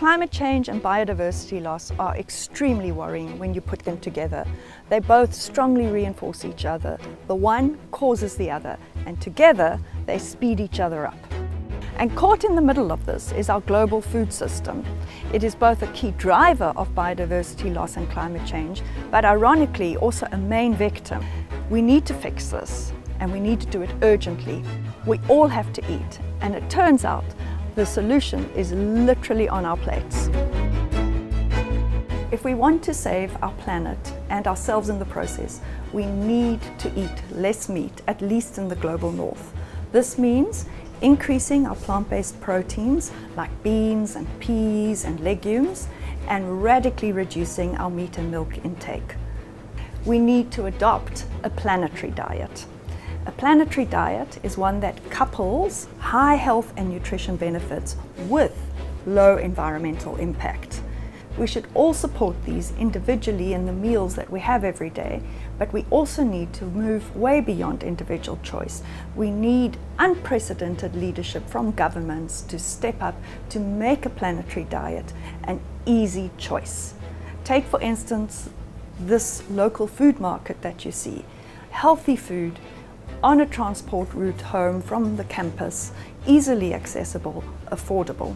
Climate change and biodiversity loss are extremely worrying when you put them together. They both strongly reinforce each other. The one causes the other, and together they speed each other up. And caught in the middle of this is our global food system. It is both a key driver of biodiversity loss and climate change, but ironically also a main victim. We need to fix this, and we need to do it urgently. We all have to eat, and it turns out the solution is literally on our plates. If we want to save our planet and ourselves in the process, we need to eat less meat, at least in the global north. This means increasing our plant-based proteins like beans and peas and legumes, and radically reducing our meat and milk intake. We need to adopt a planetary diet. A planetary diet is one that couples high health and nutrition benefits with low environmental impact. We should all support these individually in the meals that we have every day, but we also need to move way beyond individual choice. We need unprecedented leadership from governments to step up to make a planetary diet an easy choice. Take, for instance, this local food market that you see. Healthy food on a transport route home from the campus, easily accessible, affordable.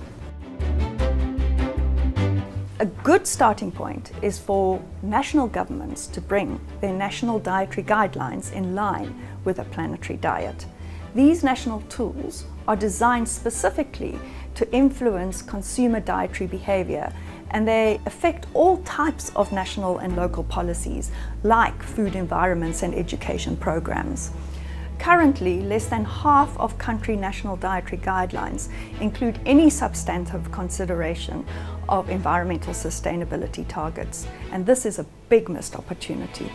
A good starting point is for national governments to bring their national dietary guidelines in line with a planetary diet. These national tools are designed specifically to influence consumer dietary behavior, and they affect all types of national and local policies like food environments and education programs. Currently, less than half of country national dietary guidelines include any substantive consideration of environmental sustainability targets, and this is a big missed opportunity.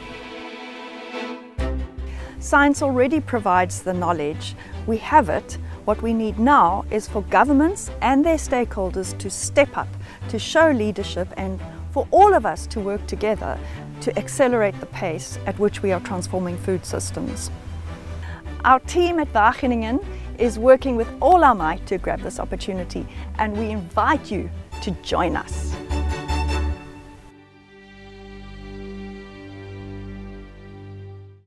Science already provides the knowledge. We have it. What we need now is for governments and their stakeholders to step up, to show leadership, and for all of us to work together to accelerate the pace at which we are transforming food systems. Our team at Wageningen is working with all our might to grab this opportunity, and we invite you to join us.